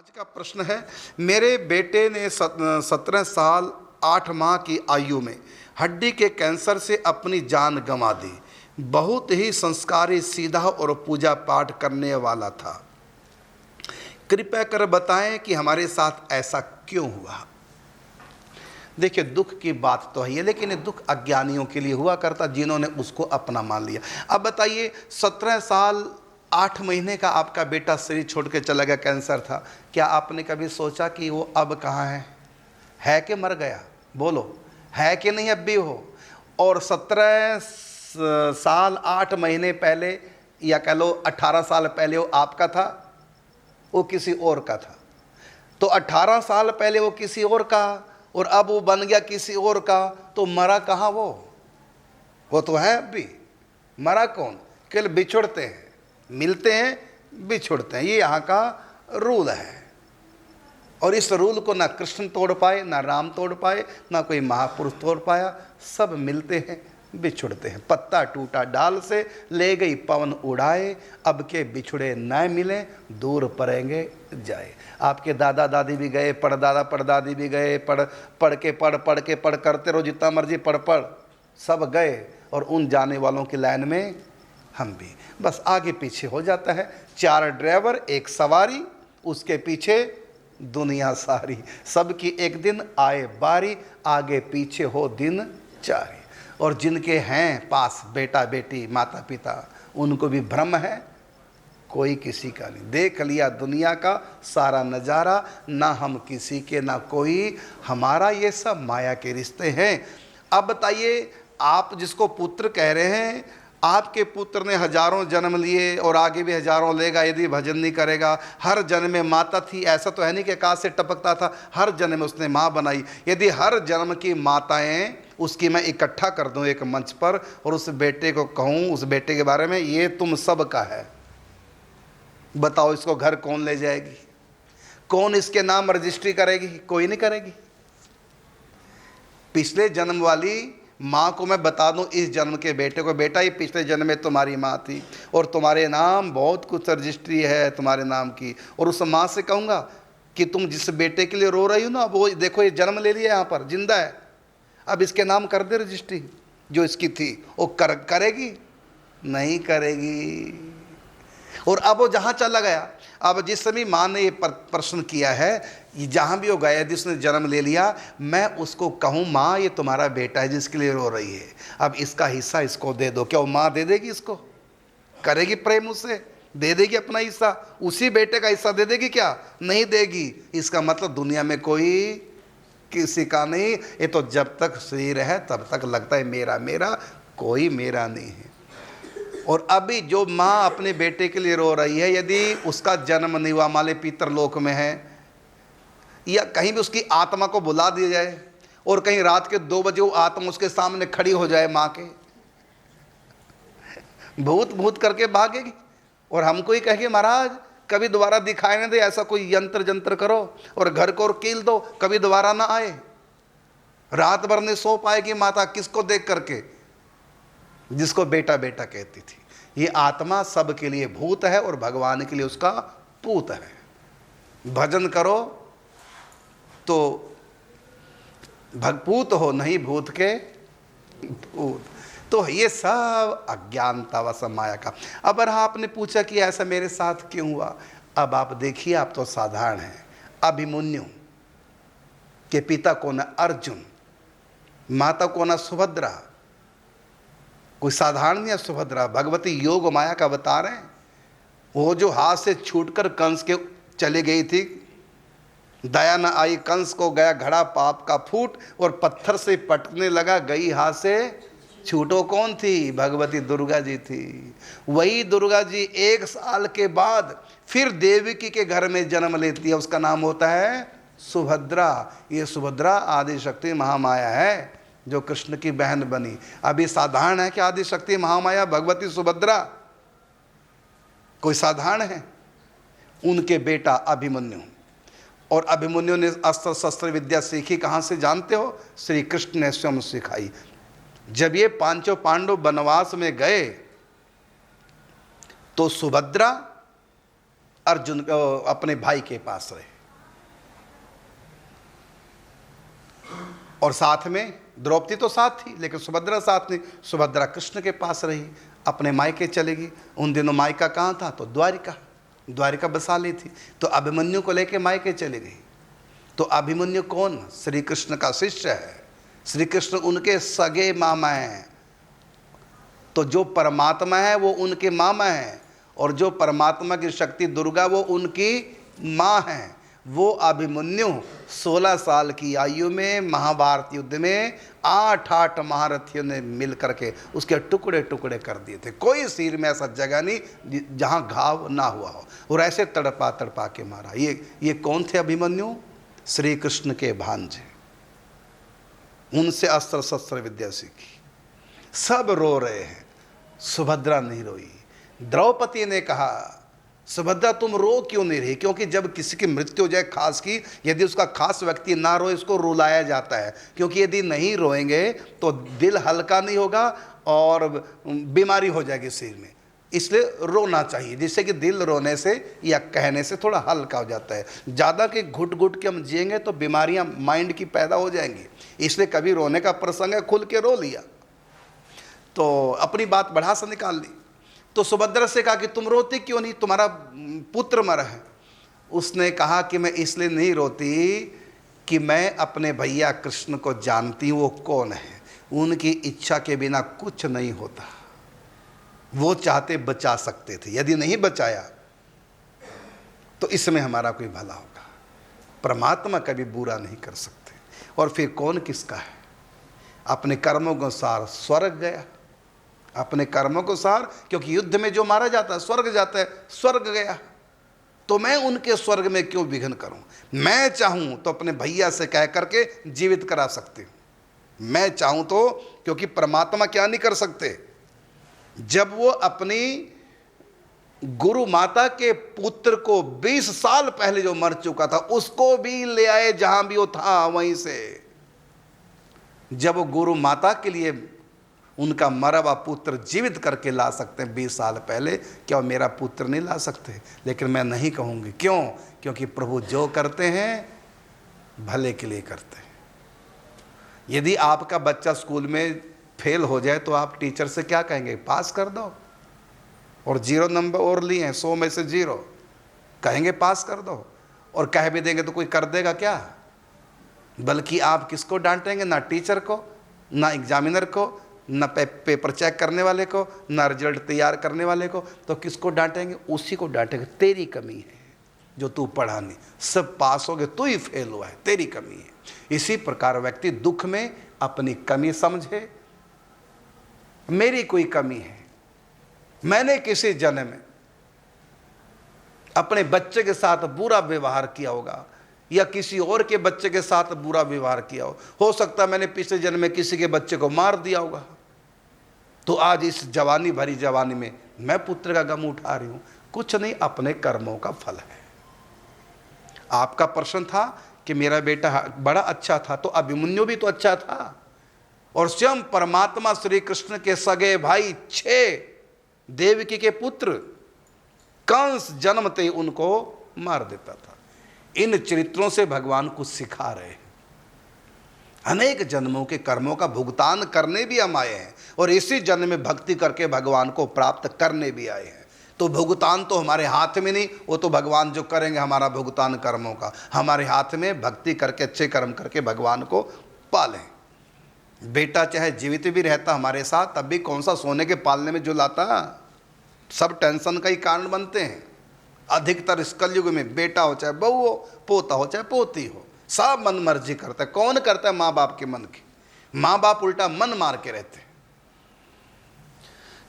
आज का प्रश्न है, मेरे बेटे ने 17 साल 8 माह की आयु में हड्डी के कैंसर से अपनी जान गंवा दी। बहुत ही संस्कारी, सीधा और पूजा पाठ करने वाला था। कृपया कर बताएं कि हमारे साथ ऐसा क्यों हुआ। देखिए, दुख की बात तो है, लेकिन ये दुख अज्ञानियों के लिए हुआ करता, जिन्होंने उसको अपना मान लिया। अब बताइए, 17 साल 8 महीने का आपका बेटा शरीर छोड़ के चला गया, कैंसर था। क्या आपने कभी सोचा कि वो अब कहाँ है कि मर गया? बोलो, है कि नहीं अब भी हो? और 17 साल 8 महीने पहले, या कह लो 18 साल पहले वो आपका था, वो किसी और का था। तो 18 साल पहले वो किसी और का, और अब वो बन गया किसी और का, तो मरा कहाँ वो तो है अब भी। मरा कौन? केवल बिछुड़ते हैं, मिलते हैं, बिछुड़ते हैं। ये यहाँ का रूल है। और इस रूल को ना कृष्ण तोड़ पाए, ना राम तोड़ पाए, ना कोई महापुरुष तोड़ पाया। सब मिलते हैं, बिछुड़ते हैं। पत्ता टूटा डाल से, ले गई पवन उड़ाए, अब के बिछुड़े न मिले, दूर पड़ेंगे जाए। आपके दादा दादी भी गए, परदादा परदादी भी गए, पढ़ के पढ़ करते रहो, जितना मर्जी पढ़, सब गए। और उन जाने वालों की लाइन में हम भी बस आगे पीछे हो जाता है। 4 ड्राइवर 1 सवारी, उसके पीछे दुनिया सारी। सबकी एक दिन आए बारी, आगे पीछे हो दिन चारी। और जिनके हैं पास बेटा बेटी माता पिता, उनको भी भ्रम है, कोई किसी का नहीं। देख लिया दुनिया का सारा नज़ारा, ना हम किसी के ना कोई हमारा, ये सब माया के रिश्ते हैं। अब बताइए, आप जिसको पुत्र कह रहे हैं, आपके पुत्र ने हजारों जन्म लिए और आगे भी हजारों लेगा यदि भजन नहीं करेगा। हर जन्म में माता थी, ऐसा तो है नहीं कि आकाश से टपकता था। हर जन्म में उसने माँ बनाई। यदि हर जन्म की माताएं उसकी मैं इकट्ठा कर दूं एक मंच पर, और उस बेटे को कहूं, उस बेटे के बारे में, ये तुम सब का है, बताओ इसको घर कौन ले जाएगी? कौन इसके नाम रजिस्ट्री करेगी? कोई नहीं करेगी। पिछले जन्म वाली माँ को मैं बता दूं इस जन्म के बेटे को, बेटा ये पिछले जन्म में तुम्हारी माँ थी और तुम्हारे नाम बहुत कुछ रजिस्ट्री है तुम्हारे नाम की। और उस माँ से कहूँगा कि तुम जिस बेटे के लिए रो रही हो ना, वो देखो ये जन्म ले लिया, यहाँ पर जिंदा है, अब इसके नाम कर दे रजिस्ट्री जो इसकी थी। वो करेगी? नहीं करेगी। और अब वो जहाँ चला गया, अब जिस समय माँ ने ये प्रश्न किया है, जहाँ भी वो गया, यदि उसने जन्म ले लिया, मैं उसको कहूँ माँ ये तुम्हारा बेटा है जिसके लिए रो रही है, अब इसका हिस्सा इसको दे दो। क्या वो माँ दे देगी? इसको करेगी प्रेम उससे? दे देगी अपना हिस्सा? उसी बेटे का हिस्सा दे देगी? क्या नहीं देगी। इसका मतलब दुनिया में कोई किसी का नहीं। ये तो जब तक शरीर है तब तक लगता है मेरा मेरा, कोई मेरा नहीं है। और अभी जो माँ अपने बेटे के लिए रो रही है, यदि उसका जन्म नहीं हुआ, माले पितरलोक में है, या कहीं भी उसकी आत्मा को बुला दिया जाए और कहीं रात के 2 बजे वो आत्मा उसके सामने खड़ी हो जाए माँ के, भूत भूत करके भागेगी और हमको ही कहेगी महाराज कभी दोबारा दिखाई नहीं दे, ऐसा कोई यंत्र जंत्र करो और घर को और कील दो, कभी दोबारा ना आए। रात भर नहीं सो पाएगी माता, किसको देख करके? जिसको बेटा बेटा कहती थी। ये आत्मा सबके लिए भूत है और भगवान के लिए उसका पूत है। भजन करो तो भगपूत हो, नहीं भूत के भूत। तो ये सब अज्ञानता व माया का। अब आपने पूछा कि ऐसा मेरे साथ क्यों हुआ, अब आप देखिए, आप तो साधारण हैं। अभिमन्यु के पिता को ना अर्जुन, माता को ना सुभद्रा, कोई साधारण नहीं है सुभद्रा, भगवती योग माया का बता रहे हैं। वो जो हाथ से छूटकर कंस के चले गई थी, दया न आई कंस को, गया घड़ा पाप का फूट और पत्थर से पटकने लगा, गई हाथ से छूटो। कौन थी? भगवती दुर्गा जी थी। वही दुर्गा जी 1 साल के बाद फिर देवकी के घर में जन्म लेती है, उसका नाम होता है सुभद्रा। ये सुभद्रा आदि शक्ति महामाया है जो कृष्ण की बहन बनी। अभी साधारण है कि आदि शक्ति महामाया भगवती सुभद्रा कोई साधारण है? उनके बेटा अभिमन्यु, और अभिमन्यु ने अस्त्र शस्त्र विद्या सीखी कहाँ से जानते हो? श्री कृष्ण ने स्वयं सिखाई। जब ये 5 पांडव वनवास में गए तो सुभद्रा अर्जुन अपने भाई के पास रहे, और साथ में द्रौपदी तो साथ थी लेकिन सुभद्रा साथ नहीं। सुभद्रा कृष्ण के पास रही, अपने मायके चलेगी। उन दिनों मायका कहाँ था? तो द्वारिका, द्वारिका बसा ली थी। तो अभिमन्यु को लेके मायके चली गई। तो अभिमन्यु कौन? श्री कृष्ण का शिष्य है। श्री कृष्ण उनके सगे मामा हैं। तो जो परमात्मा है वो उनके मामा हैं, और जो परमात्मा की शक्ति दुर्गा वो उनकी माँ है। वो अभिमन्यु 16 साल की आयु में महाभारत युद्ध में 8 महारथियों ने मिल करके उसके टुकड़े टुकड़े कर दिए थे। कोई सिर में ऐसा जगह नहीं जहाँ घाव ना हुआ हो, और ऐसे तड़पा तड़पा के मारा। ये कौन थे अभिमन्यु? श्री कृष्ण के भांजे। उनसे अस्त्र शस्त्र विद्या सीखी। सब रो रहे हैं, सुभद्रा नहीं रोई। द्रौपदी ने कहा, सुभद्रा तुम रो क्यों नहीं रही? क्योंकि जब किसी की मृत्यु हो जाए, खास की यदि उसका खास व्यक्ति ना रोए, इसको रुलाया जाता है। क्योंकि यदि नहीं रोएंगे तो दिल हल्का नहीं होगा और बीमारी हो जाएगी शरीर में। इसलिए रोना चाहिए, जिससे कि दिल रोने से या कहने से थोड़ा हल्का हो जाता है। ज़्यादा के घुट घुट के हम जिएंगे तो बीमारियां माइंड की पैदा हो जाएंगी। इसलिए कभी रोने का प्रसंग है, खुल के रो लिया, तो अपनी बात बढ़ा से निकाल ली। तो सुभद्रा से कहा कि तुम रोती क्यों नहीं, तुम्हारा पुत्र मरा है। उसने कहा कि मैं इसलिए नहीं रोती कि मैं अपने भैया कृष्ण को जानती हूँ, वो कौन है। उनकी इच्छा के बिना कुछ नहीं होता। वो चाहते बचा सकते थे, यदि नहीं बचाया तो इसमें हमारा कोई भला होगा। परमात्मा कभी बुरा नहीं कर सकते। और फिर कौन किसका है? अपने कर्मों के अनुसार स्वर्ग गया, अपने कर्मों को सार, क्योंकि युद्ध में जो मारा जाता है स्वर्ग जाता है, स्वर्ग गया। तो मैं उनके स्वर्ग में क्यों विघ्न करूं? मैं चाहूं तो अपने भैया से कह करके जीवित करा सकते हूं। मैं चाहूं तो, क्योंकि परमात्मा क्या नहीं कर सकते? जब वो अपनी गुरु माता के पुत्र को 20 साल पहले जो मर चुका था उसको भी ले आए, जहां भी वो था वहीं से। जब वो गुरु माता के लिए उनका मरा हुआ पुत्र जीवित करके ला सकते हैं 20 साल पहले, क्या वो मेरा पुत्र नहीं ला सकते? लेकिन मैं नहीं कहूँगी। क्यों? क्योंकि प्रभु जो करते हैं भले के लिए करते हैं। यदि आपका बच्चा स्कूल में फेल हो जाए तो आप टीचर से क्या कहेंगे? पास कर दो। और 0 नंबर और लिए हैं, 100 में से 0, कहेंगे पास कर दो। और कह भी देंगे तो कोई कर देगा क्या? बल्कि आप किसको डांटेंगे? ना टीचर को, ना एग्जामिनर को, न पेपर चेक करने वाले को, न रिजल्ट तैयार करने वाले को। तो किसको डांटेंगे? उसी को डांटेंगे। तेरी कमी है जो तू पढ़ा नहीं, सब पास हो गए, तू ही फेल हुआ है, तेरी कमी है। इसी प्रकार व्यक्ति दुख में अपनी कमी समझे। मेरी कोई कमी है, मैंने किसी जन्म में अपने बच्चे के साथ बुरा व्यवहार किया होगा, या किसी और के बच्चे के साथ बुरा व्यवहार किया हो सकता है मैंने पिछले जन्म में किसी के बच्चे को मार दिया होगा। तो आज इस जवानी भरी जवानी में मैं पुत्र का गम उठा रही हूं। कुछ नहीं, अपने कर्मों का फल है। आपका प्रश्न था कि मेरा बेटा बड़ा अच्छा था, तो अभिमन्यु भी तो अच्छा था। और स्वयं परमात्मा श्री कृष्ण के सगे भाई 6 देवकी के पुत्र कंस जन्मते उनको मार देता था। इन चरित्रों से भगवान कुछ सिखा रहे हैं। अनेक जन्मों के कर्मों का भुगतान करने भी हम आए हैं, और इसी जन्म में भक्ति करके भगवान को प्राप्त करने भी आए हैं। तो भुगतान तो हमारे हाथ में नहीं, वो तो भगवान जो करेंगे हमारा भुगतान कर्मों का। हमारे हाथ में भक्ति करके अच्छे कर्म करके भगवान को पालें। बेटा चाहे जीवित भी रहता हमारे साथ, तब भी कौन सा सोने के पालने में जो लाता, सब टेंशन का ही कारण बनते हैं। अधिकतर इस कलयुग में बेटा हो चाहे बहू हो, पोता हो चाहे पोती हो, सब मन मर्जी करता है। कौन करता है? माँ बाप के मन की। माँ बाप उल्टा मन मार के रहते हैं।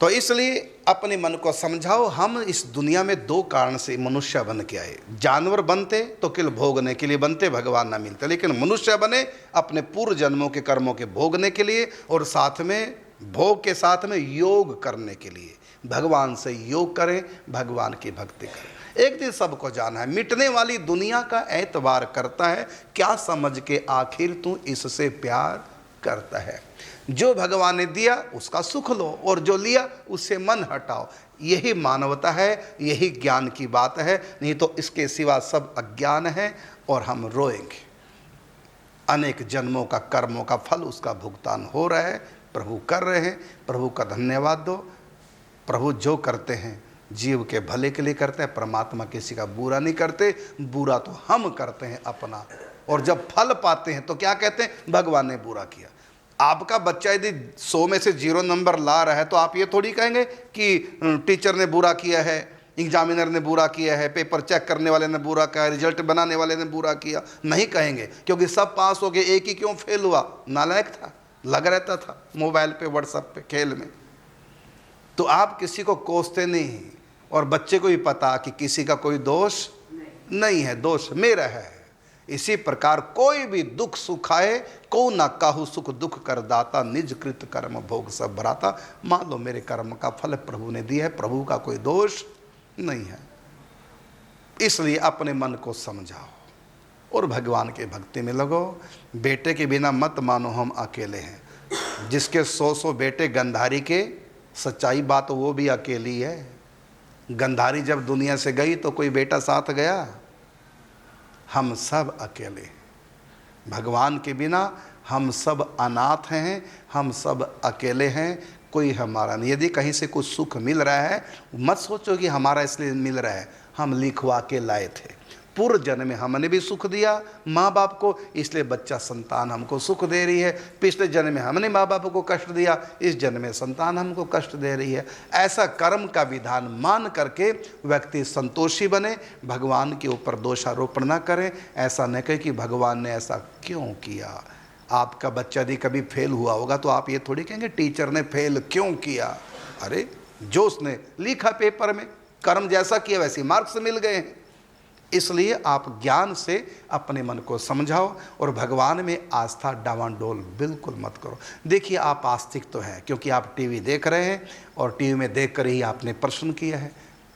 तो इसलिए अपने मन को समझाओ। हम इस दुनिया में 2 कारण से मनुष्य बन के आए। जानवर बनते तो केवल भोगने के लिए बनते, भगवान ना मिलते। लेकिन मनुष्य बने अपने पूर्व जन्मों के कर्मों के भोगने के लिए, और साथ में भोग के साथ में योग करने के लिए। भगवान से योग करें, भगवान की भक्ति करें। एक दिन सबको जाना है। मिटने वाली दुनिया का एतबार करता है, क्या समझ के आखिर तू इससे प्यार करता है। जो भगवान ने दिया उसका सुख लो, और जो लिया उससे मन हटाओ। यही मानवता है, यही ज्ञान की बात है। नहीं तो इसके सिवा सब अज्ञान है और हम रोएंगे। अनेक जन्मों का कर्मों का फल उसका भुगतान हो रहा है, प्रभु कर रहे हैं। प्रभु का धन्यवाद दो। प्रभु जो करते हैं जीव के भले के लिए करते हैं, परमात्मा किसी का बुरा नहीं करते। बुरा तो हम करते हैं अपना, और जब फल पाते हैं तो क्या कहते हैं, भगवान ने बुरा किया। आपका बच्चा यदि 100 में से 0 नंबर ला रहा है तो आप ये थोड़ी कहेंगे कि टीचर ने बुरा किया है, एग्जामिनर ने बुरा किया है, पेपर चेक करने वाले ने बुरा किया, रिजल्ट बनाने वाले ने बुरा किया। नहीं कहेंगे, क्योंकि सब पास हो गए, एक ही क्यों फेल हुआ, नालायक था, लग रहता था मोबाइल पे, व्हाट्सएप पे, खेल में। तो आप किसी को कोसते नहीं, और बच्चे को भी पता कि किसी का कोई दोष नहीं है, दोष मेरा है। इसी प्रकार कोई भी दुख सुखाए, को ना काहू सुख दुख कर दाता, निज कृत कर्म भोग सब भराता। मान लो मेरे कर्म का फल प्रभु ने दिया है, प्रभु का कोई दोष नहीं है। इसलिए अपने मन को समझाओ और भगवान के भक्ति में लगो। बेटे के बिना मत मानो हम अकेले हैं। जिसके 100 बेटे गंधारी के, सच्चाई बात तो वो भी अकेली है। गंधारी जब दुनिया से गई तो कोई बेटा साथ गया, हम सब अकेले। भगवान के बिना हम सब अनाथ हैं, हम सब अकेले हैं, कोई हमारा नहीं। यदि कहीं से कुछ सुख मिल रहा है, मत सोचो कि हमारा इसलिए मिल रहा है, हम लिखवा के लाए थे। पूर्व जन्म में हमने भी सुख दिया माँ बाप को, इसलिए बच्चा संतान हमको सुख दे रही है। पिछले जन्म में हमने माँ बाप को कष्ट दिया, इस जन्म में संतान हमको कष्ट दे रही है। ऐसा कर्म का विधान मान करके व्यक्ति संतोषी बने, भगवान के ऊपर दोषारोपण न करें। ऐसा न कहे कि भगवान ने ऐसा क्यों किया। आपका बच्चा यदि कभी फेल हुआ होगा तो आप ये थोड़ी कहेंगे टीचर ने फेल क्यों किया। अरे जो उसने लिखा पेपर में, कर्म जैसा किया वैसे मार्क्स मिल गए हैं। इसलिए आप ज्ञान से अपने मन को समझाओ और भगवान में आस्था डावाडोल बिल्कुल मत करो। देखिए आप आस्तिक तो हैं, क्योंकि आप टीवी देख रहे हैं और टीवी में देख कर ही आपने प्रश्न किया है।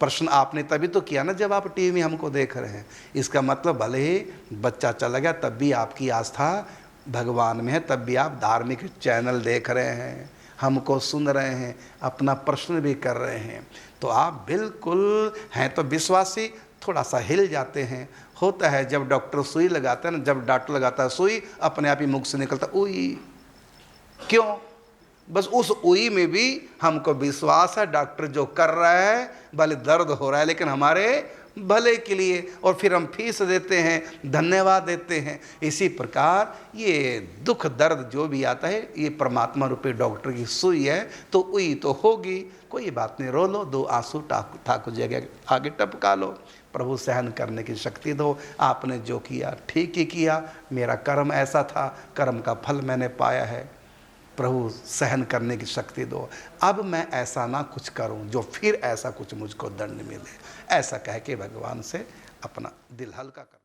प्रश्न आपने तभी तो किया ना जब आप टीवी में हमको देख रहे हैं। इसका मतलब भले ही बच्चा चला गया तब भी आपकी आस्था भगवान में है, तब भी आप धार्मिक चैनल देख रहे हैं, हमको सुन रहे हैं, अपना प्रश्न भी कर रहे हैं। तो आप बिल्कुल हैं तो विश्वासी, थोड़ा सा हिल जाते हैं। होता है जब डॉक्टर सुई लगाता है ना, जब डॉक्टर लगाता है सुई, अपने आप ही मुख से निकलता उई। क्यों? बस उस उई में भी हमको विश्वास है डॉक्टर जो कर रहा है, भले दर्द हो रहा है लेकिन हमारे भले के लिए, और फिर हम फीस देते हैं, धन्यवाद देते हैं। इसी प्रकार ये दुख दर्द जो भी आता है, ये परमात्मा रूपी डॉक्टर की सुई है, तो उई तो होगी, कोई बात नहीं, रो लो, 2 आंसू ठाकुर जी आगे टपका लो। प्रभु सहन करने की शक्ति दो। आपने जो किया ठीक ही किया, मेरा कर्म ऐसा था, कर्म का फल मैंने पाया है, प्रभु सहन करने की शक्ति दो। अब मैं ऐसा ना कुछ करूं जो फिर ऐसा कुछ मुझको दंड मिले। ऐसा कह के भगवान से अपना दिल हल्का कर